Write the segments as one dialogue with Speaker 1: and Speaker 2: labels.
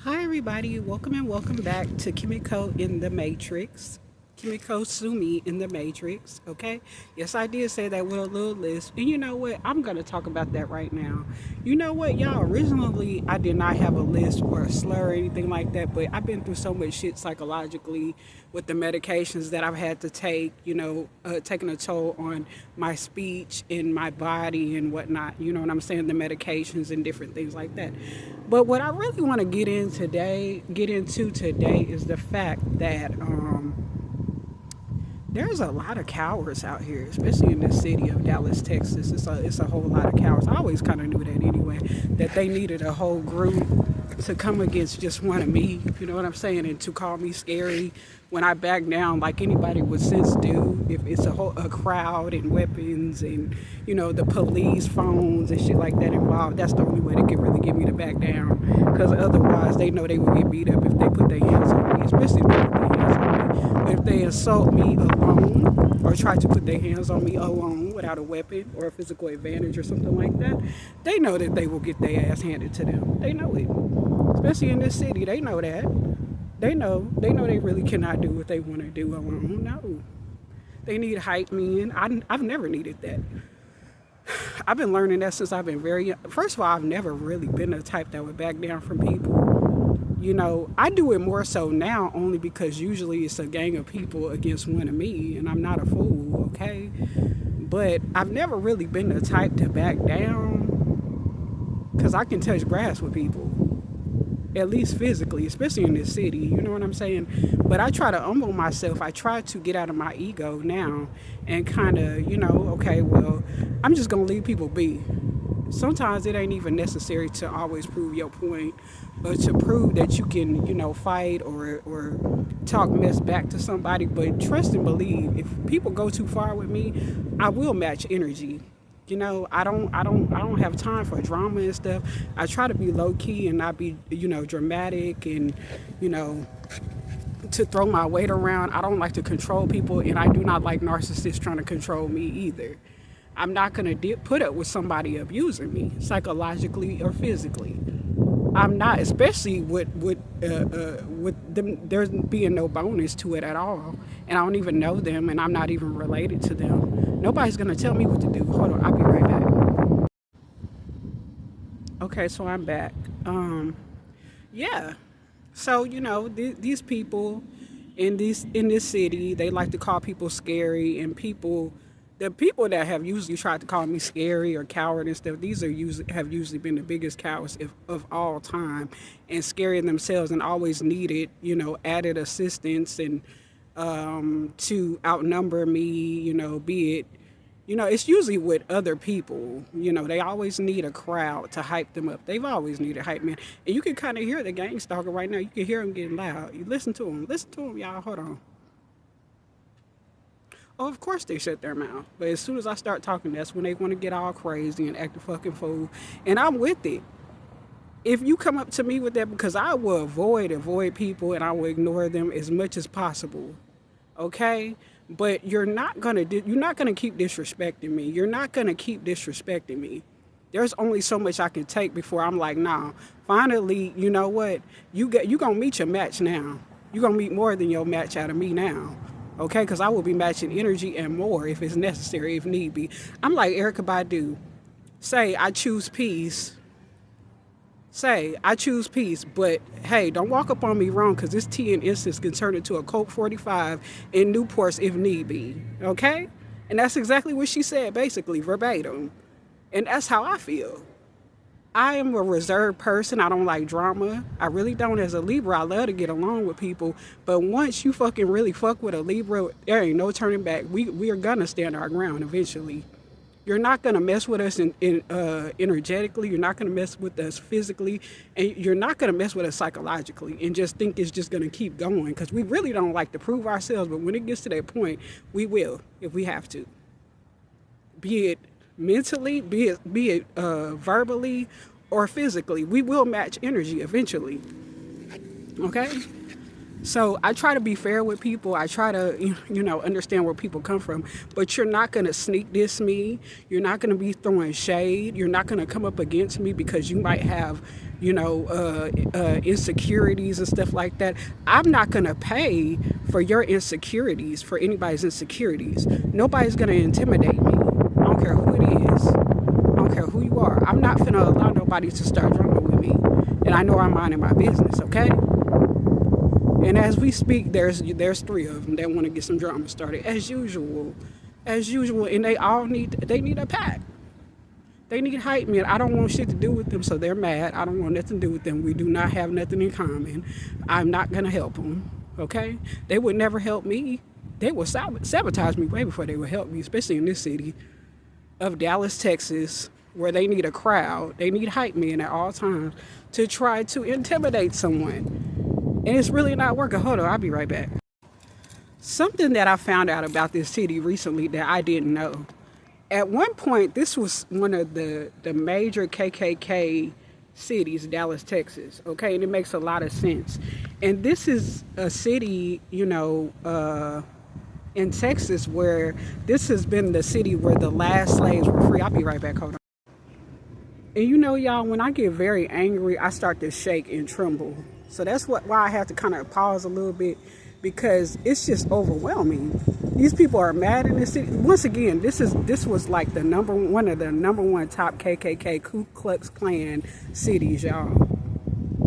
Speaker 1: Hi, everybody. Welcome and welcome back to Kimiko in the Matrix. Kimiko Sumi in the Matrix. Okay. Yes, I did say that with a little list. And you know what? I'm going to talk about that right now. You know what, y'all? Originally, I did not have a list or a slur or anything like that, but I've been through so much shit psychologically with the medications that I've had to take, taking a toll on my speech and my body and whatnot. You know what I'm saying? The medications and different things like that. But what I really want to get into today is the fact that there's a lot of cowards out here, especially in the city of Dallas, Texas. It's a whole lot of cowards. I always kind of knew that anyway, that they needed a whole group to come against just one of me, you know what I'm saying, and to call me scary when I back down like anybody would since do. If it's a crowd and weapons and, the police phones and shit like that involved, that's the only way they can really get me to back down. Because otherwise, they know they would get beat up if they put their hands on me, especially if they put their hands on me. But if they assault me alone or try to put their hands on me alone without a weapon or a physical advantage or something like that, they know that they will get their ass handed to them. They know it. Especially in this city, they know that. They really cannot do what they want to do alone. No. They need hype men. I've never needed that. I've been learning that since I've been very young. First of all, I've never really been the type that would back down from people. I do it more so now only because usually it's a gang of people against one of me, and I'm not a fool, okay? But I've never really been the type to back down because I can touch grass with people, at least physically, especially in this city, you know what I'm saying? But I try to humble myself. I try to get out of my ego now and kind of, okay, well, I'm just going to leave people be. Sometimes it ain't even necessary to always prove your point or to prove that you can, fight or talk mess back to somebody. But trust and believe, if people go too far with me, I will match energy. I don't have time for drama and stuff. I try to be low key and not be, dramatic and, to throw my weight around. I don't like to control people, and I do not like narcissists trying to control me either. I'm not going to put up with somebody abusing me psychologically or physically. I'm not, especially with them. There's being no bonus to it at all, and I don't even know them, and I'm not even related to them. Nobody's gonna tell me what to do. Hold on, I'll be right back. Okay, so I'm back. Yeah. So these people in this city, they like to call people scary, and the people that have usually tried to call me scary or coward and stuff, these have usually been the biggest cowards of all time, and scary themselves, and always needed added assistance and to outnumber me, be it it's usually with other people. They always need a crowd to hype them up. They've always needed hype man, and you can kind of hear the gang stalker right now. You can hear him getting loud. You listen to him, y'all. Hold on. Oh, of course they shut their mouth. But as soon as I start talking, that's when they want to get all crazy and act a fucking fool. And I'm with it. If you come up to me with that, because I will avoid people and I will ignore them as much as possible. Okay? But you're not gonna keep disrespecting me. You're not gonna keep disrespecting me. There's only so much I can take before I'm like, nah. Finally, you know what? You gonna meet your match now. You gonna meet more than your match out of me now. Okay, because I will be matching energy and more if it's necessary, if need be. I'm like Erica Badu. Say, I choose peace. Say, I choose peace, but hey, don't walk up on me wrong, because this tea and instance can turn into a Coke 45 in Newports if need be. Okay? And that's exactly what she said, basically, verbatim. And that's how I feel. I am a reserved person. I don't like drama. I really don't. As a Libra, I love to get along with people. But once you fucking really fuck with a Libra, there ain't no turning back. We are going to stand our ground eventually. You're not going to mess with us energetically. You're not going to mess with us physically. And you're not going to mess with us psychologically and just think it's just going to keep going. Because we really don't like to prove ourselves. But when it gets to that point, we will if we have to. Be it mentally, be it verbally or physically. We will match energy eventually. Okay? So I try to be fair with people. I try to, understand where people come from. But you're not going to sneak diss me. You're not going to be throwing shade. You're not going to come up against me because you might have, insecurities and stuff like that. I'm not going to pay for your insecurities, for anybody's insecurities. Nobody's going to intimidate me. I don't care who it is. I don't care who you are. I'm not going to allow nobody to start drama with me. And I know I'm minding my business, okay? And as we speak, there's 3 of them that want to get some drama started, as usual, and they need a pack. They need hype men. I don't want shit to do with them, so they're mad. I don't want nothing to do with them. We do not have nothing in common. I'm not gonna help them. Okay? They would never help me. They will sabotage me way before they would help me, especially in this city of Dallas, Texas, where they need a crowd. They need hype men at all times to try to intimidate someone. And it's really not working. Hold on, I'll be right back. Something that I found out about this city recently that I didn't know. At one point, this was one of the major KKK cities, Dallas, Texas. Okay, and it makes a lot of sense. And this is a city, in Texas where this has been the city where the last slaves were free. I'll be right back. Hold on. And y'all, when I get very angry, I start to shake and tremble. So that's why I have to kind of pause a little bit, because it's just overwhelming. These people are mad in this city. Once again, this was like one of the number one top KKK Ku Klux Klan cities, y'all,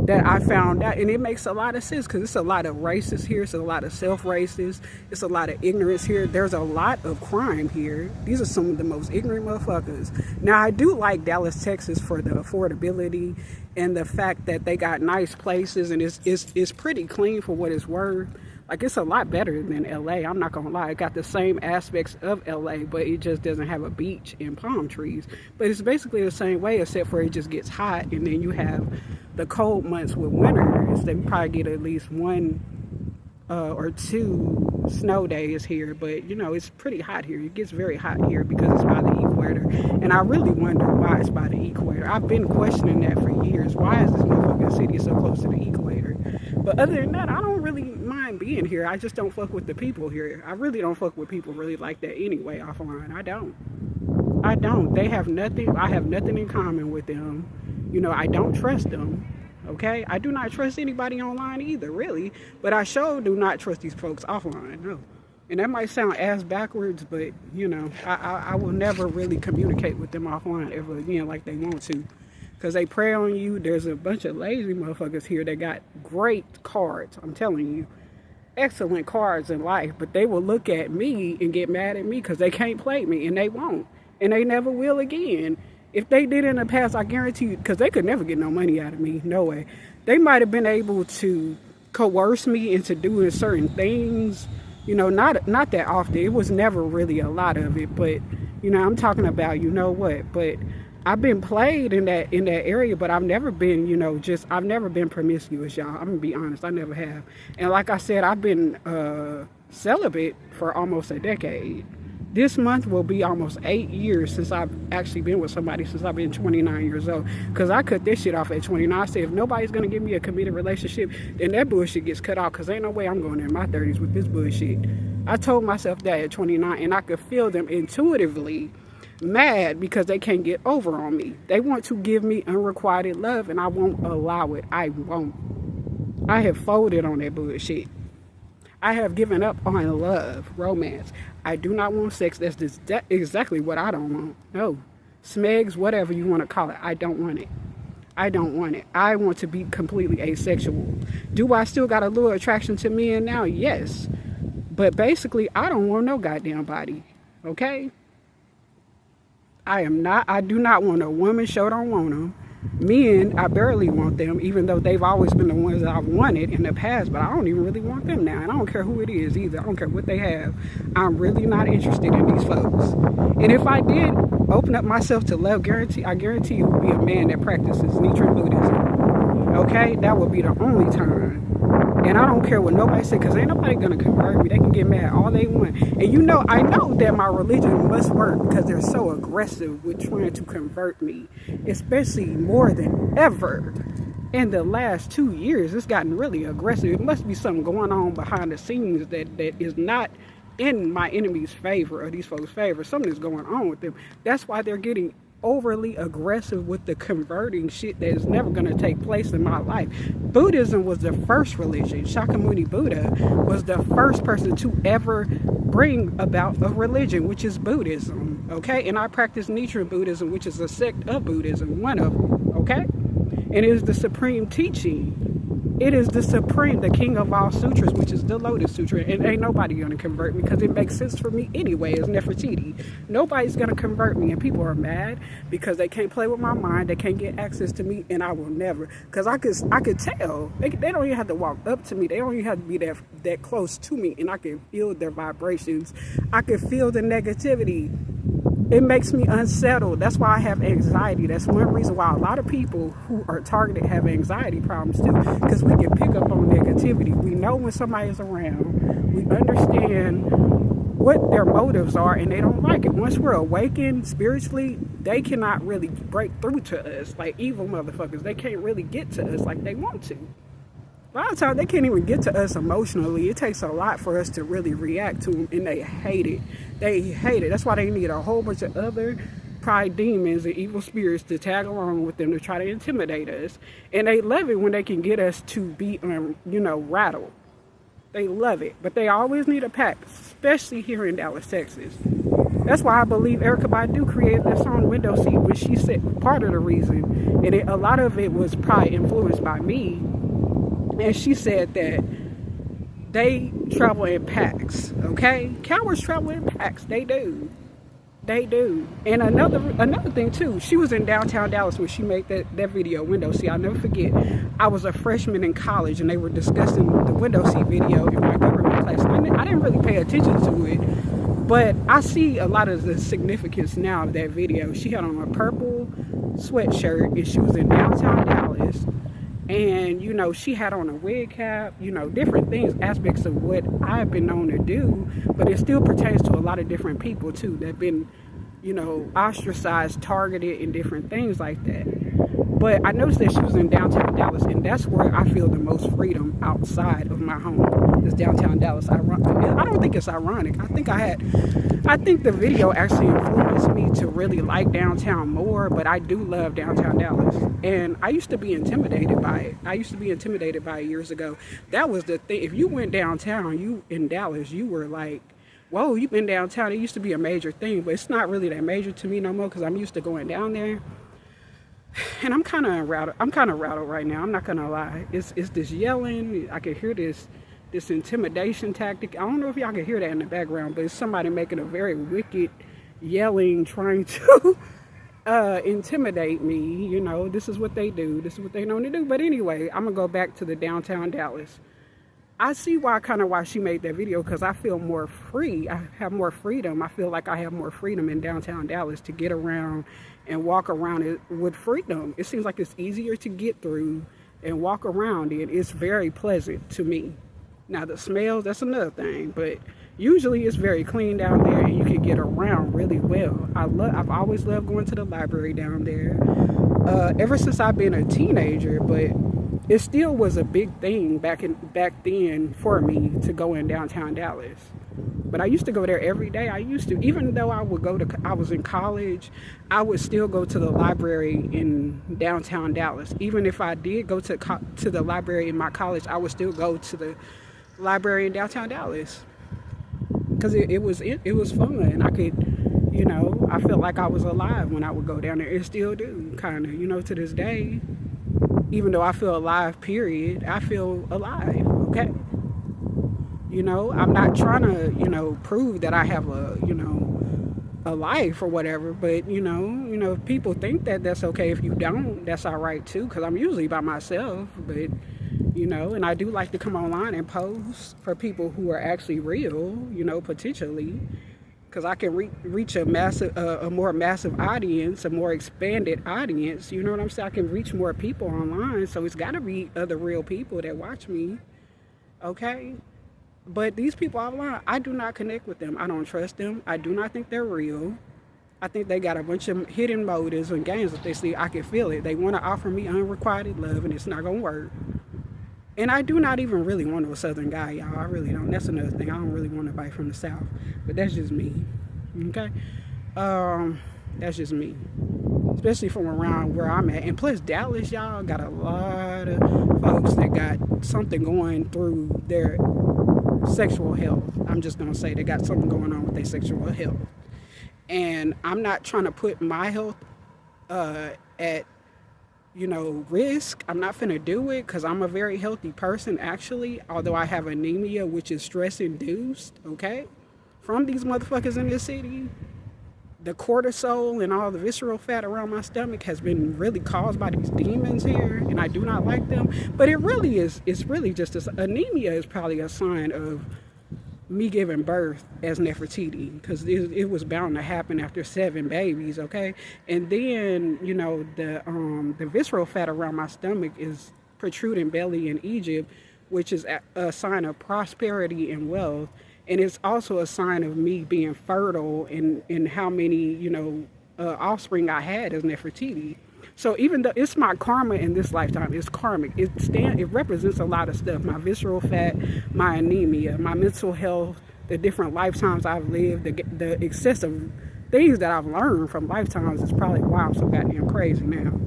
Speaker 1: that I found out. And it makes a lot of sense because it's a lot of racists here. It's a lot of self-racists. It's a lot of ignorance here. There's a lot of crime here. These are some of the most ignorant motherfuckers. Now, I do like Dallas, Texas for the affordability and the fact that they got nice places and it's pretty clean for what it's worth. Like, it's a lot better than LA. I'm not gonna lie. It got the same aspects of LA, but it just doesn't have a beach and palm trees. But it's basically the same way, except for it just gets hot, and then you have the cold months with winter. Instead, you probably get at least 1 or 2 snow days here. But it's pretty hot here. It gets very hot here because it's by the equator. And I really wonder why it's by the equator. I've been questioning that for years. Why is this motherfucking city so close to the equator? But other than that, I don't really mind being here. I just don't fuck with the people here. I really don't fuck with people really like that anyway offline. I don't. They have nothing. I have nothing in common with them. I don't trust them. Okay? I do not trust anybody online either, really. But I sure do not trust these folks offline. No. And that might sound ass backwards, but, I will never really communicate with them offline ever again like they want to. Because they prey on you. There's a bunch of lazy motherfuckers here that got great cards. I'm telling you. Excellent cards in life. But they will look at me and get mad at me because they can't play me. And they won't. And they never will again. If they did in the past, I guarantee you, because they could never get no money out of me. No way. They might have been able to coerce me into doing certain things. Not that often. It was never really a lot of it. But, I'm talking about, But I've been played in that area, but I've never been, I've never been promiscuous, y'all. I'm gonna be honest, I never have. And like I said, I've been celibate for almost a decade. This month will be almost 8 years since I've actually been with somebody, since I've been 29 years old. Because I cut this shit off at 29. I said, if nobody's gonna give me a committed relationship, then that bullshit gets cut off, because ain't no way I'm going in my 30s with this bullshit. I told myself that at 29, and I could feel them intuitively mad because they can't get over on me. They want to give me unrequited love, and I won't allow it. I won't. I have folded on that bullshit. I have given up on love, romance. I do not want sex. That's just exactly what I don't want. No. Smegs, whatever you want to call it. I don't want it. I don't want it. I want to be completely asexual. Do I still got a little attraction to men now? Yes. But basically, I don't want no goddamn body. Okay? I do not want a woman. Sure don't want them. Men, I barely want them, even though they've always been the ones that I've wanted in the past, but I don't even really want them now. And I don't care who it is either. I don't care what they have. I'm really not interested in these folks. And if I did open up myself to love, I guarantee you would be a man that practices Nichiren Buddhism. Okay? That would be the only time. And I don't care what nobody says, because ain't nobody going to convert me. They can get mad all they want. And I know that my religion must work, because they're so aggressive with trying to convert me, especially more than ever in the last 2 years, it's gotten really aggressive. It must be something going on behind the scenes that is not in my enemy's favor or these folks' favor. Something is going on with them. That's why they're getting overly aggressive with the converting shit that is never going to take place in my life. Buddhism was the first religion. Shakyamuni Buddha was the first person to ever bring about a religion, which is Buddhism. Okay, and I practice Nichiren Buddhism, which is a sect of Buddhism, one of them. Okay, and it is the supreme teaching. It is the supreme, the king of all sutras, which is the Lotus Sutra. And ain't nobody going to convert me because it makes sense for me anyway as Nefertiti. Nobody's going to convert me. And people are mad because they can't play with my mind. They can't get access to me. And I will never. Because I could tell. They don't even have to walk up to me. They don't even have to be that close to me. And I can feel their vibrations. I can feel the negativity. It makes me unsettled. That's why I have anxiety. That's one reason why a lot of people who are targeted have anxiety problems too, because we can pick up on negativity. We know when somebody is around. We understand what their motives are, and they don't like it. Once we're awakened spiritually, they cannot really break through to us. Like evil motherfuckers, they can't really get to us like they want to. A lot of times they can't even get to us emotionally. It takes a lot for us to really react to them, and they hate it. They hate it. That's why they need a whole bunch of other probably demons and evil spirits to tag along with them to try to intimidate us. And they love it when they can get us to be, rattled. They love it. But they always need a pack, especially here in Dallas, Texas. That's why I believe Erykah Badu created that song Window Seat, which she said part of the reason. And a lot of it was probably influenced by me. And she said that they travel in packs, okay? Cowards travel in packs. They do. They do. And another thing, too, she was in downtown Dallas when she made that video, Window Seat. I'll never forget. I was a freshman in college, and they were discussing the window seat video in my government class. I didn't really pay attention to it, but I see a lot of the significance now of that video. She had on a purple sweatshirt, and she was in downtown Dallas. And, she had on a wig cap, different things, aspects of what I've been known to do. But it still pertains to a lot of different people, too, that have been, ostracized, targeted, and different things like that. But I noticed that she was in downtown Dallas, and that's where I feel the most freedom outside of my home, is downtown Dallas. I don't think it's ironic. I think the video actually influenced me to really like downtown more, but I do love downtown Dallas. And I used to be intimidated by it. Years ago. That was the thing. If you went downtown, you in Dallas, you were like, whoa, you've been downtown. It used to be a major thing, but it's not really that major to me no more because I'm used to going down there. And I'm kind of rattled right now. I'm not gonna lie. It's this yelling. I can hear this intimidation tactic. I don't know if y'all can hear that in the background, but it's somebody making a very wicked yelling, trying to intimidate me. This is what they do. This is what they know to do. But anyway, I'm gonna go back to the downtown Dallas. I see why she made that video, because I feel more free. I have more freedom. I feel like I have more freedom in downtown Dallas to get around and walk around it with freedom. It seems like it's easier to get through and walk around it. It's very pleasant to me. Now the smells, that's another thing, but usually it's very clean down there and you can get around really well. I've always loved going to the library down there, ever since I've been a teenager, but it still was a big thing back then for me to go in downtown Dallas. But I used to go there every day. Even though I was in college, I would still go to the library in downtown Dallas. Even if I did go to the library in my college, I would still go to the library in downtown Dallas. Because it was fun, and I could, I felt like I was alive when I would go down there. It still do, kind of, to this day. Even though I feel alive, period, I feel alive, okay? I'm not trying to, prove that I have a life or whatever, but, if people think that that's okay. If you don't, that's all right too, because I'm usually by myself, but, and I do like to come online and post for people who are actually real, potentially, because I can reach a more massive audience, a more expanded audience, you know what I'm saying? I can reach more people online, so it's got to be other real people that watch me, okay? But these people online, I do not connect with them. I don't trust them. I do not think they're real. I think they got a bunch of hidden motives and games that they see. I can feel it. They want to offer me unrequited love, and it's not gonna work. And I do not even really want a Southern guy, y'all. I really don't. That's another thing. I don't really want anybody from the South, but that's just me. Okay, that's just me. Especially from around where I'm at. And plus, Dallas, y'all, got a lot of folks that got something going through their sexual health. I'm just gonna say they got something going on with their sexual health. And I'm not trying to put my health at risk. I'm not finna do it because I'm a very healthy person, actually, although I have anemia, which is stress induced, okay, from these motherfuckers in this city. The cortisol and all the visceral fat around my stomach has been really caused by these demons here, and I do not like them. But it really is, it's really just anemia is probably a sign of me giving birth as Nefertiti, because it was bound to happen after 7 babies, okay? And then, the visceral fat around my stomach is protruding belly in Egypt, which is a sign of prosperity and wealth. And it's also a sign of me being fertile in how many, offspring I had as Nefertiti. So even though it's my karma in this lifetime, it's karmic. It represents a lot of stuff. My visceral fat, my anemia, my mental health, the different lifetimes I've lived, the excessive things that I've learned from lifetimes is probably why I'm so goddamn crazy now.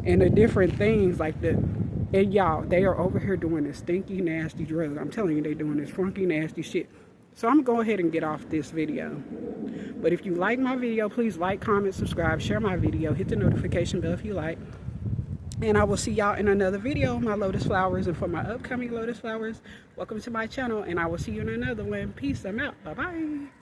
Speaker 1: And the different things and y'all, they are over here doing this stinky, nasty drug. I'm telling you, they doing this funky, nasty shit. So I'm going to go ahead and get off this video. But if you like my video, please like, comment, subscribe, share my video, hit the notification bell if you like. And I will see y'all in another video on my lotus flowers. And for my upcoming lotus flowers, welcome to my channel. And I will see you in another one. Peace. I'm out. Bye-bye.